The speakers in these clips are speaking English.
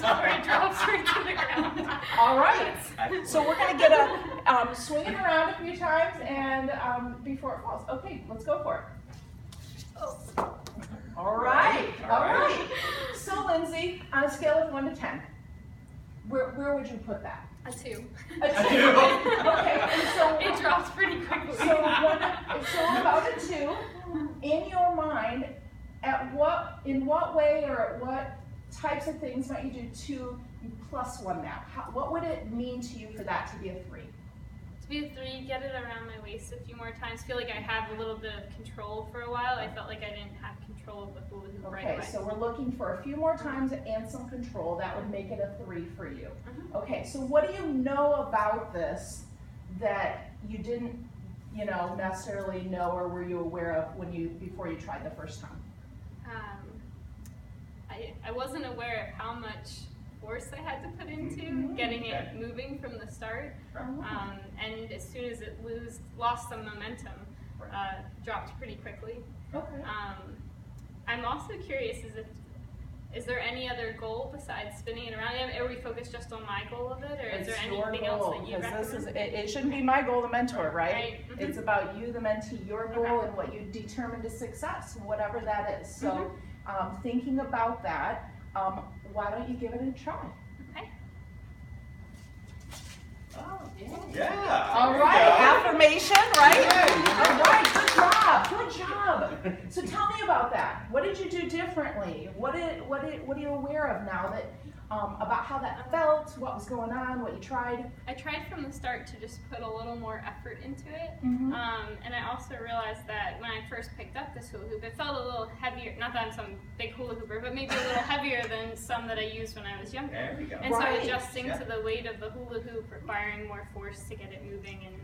before it drops right to the ground. All right. So we're going to get a swing it around a few times and before it falls. Okay, let's go for it. Oh. All right. All right. So Lindsay, on a scale of 1 to 10, where would you put that? A 2. A 2. Okay. And so It drops pretty quickly. so about a 2. In your mind, in what way or at what types of things might you do 2 plus 1 now? What would it mean to you for that to be a 3? To be a 3, get it around my waist a few more times. Feel like I have a little bit of control for a while. I felt like I didn't have control of the hula hoop right away. Okay, so we're looking for a few more times and some control. That would make it a 3 for you. Okay, so what do you know about this that you didn't, necessarily know, or were you aware of before you tried the first time? I wasn't aware of how much force I had to put into getting it moving from the start, and as soon as it lost some momentum, dropped pretty quickly. Okay. I'm also curious, is there any other goal besides spinning it around? Are we focused just on my goal of it, or is there anything else that you recommend? It shouldn't be my goal, the mentor, right? Right. It's about you, the mentee, your goal, and what you determine to success, whatever that is. So thinking about that, why don't you give it a try? Okay. Oh, Yeah. All right, affirmation, right? All right, good job. So tell me about that. What did you do differently? What are you aware of now that about how that felt? What was going on? What you tried? I tried from the start to just put a little more effort into it, Mm-hmm. and I also realized that when I first picked up this hula hoop, it felt a little heavier. Not that I'm some big hula hooper, but maybe a little heavier than some that I used when I was younger. There we go. And Right. so adjusting to the weight of the hula hoop, requiring more force to get it moving and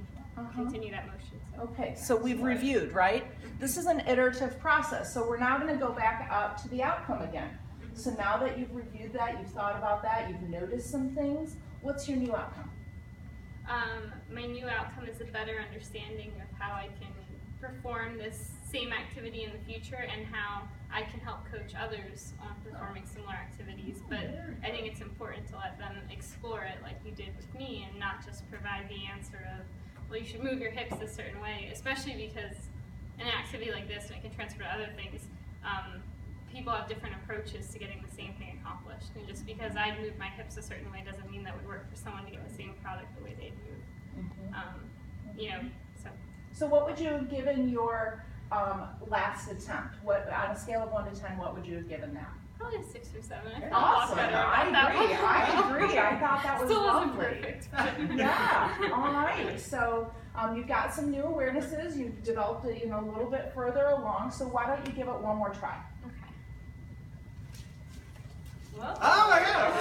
continue that motion. So. Okay, so we've reviewed, right? This is an iterative process. So we're now going to go back up to the outcome again. So now that you've reviewed that, you've thought about that, you've noticed some things, what's your new outcome? My new outcome is a better understanding of how I can perform this same activity in the future and how I can help coach others on performing similar activities. But I think it's important to let them explore it like you did with me and not just provide the answer of, well, you should move your hips a certain way, especially because in an activity like this, and it can transfer to other things, people have different approaches to getting the same thing accomplished. And just because I move my hips a certain way doesn't mean that would work for someone to get the same product the way they move. So what would you have given your last attempt? What, on a scale of 1 to 10, what would you have given that? Probably a 6 or 7. I felt Awesome. a lot better I about that agree. one. I agree. I thought that was Still wasn't lovely. perfect. Yeah. All right. So you've got some new awarenesses. You've developed it, a little bit further along. So why don't you give it one more try? Okay. Oh my God.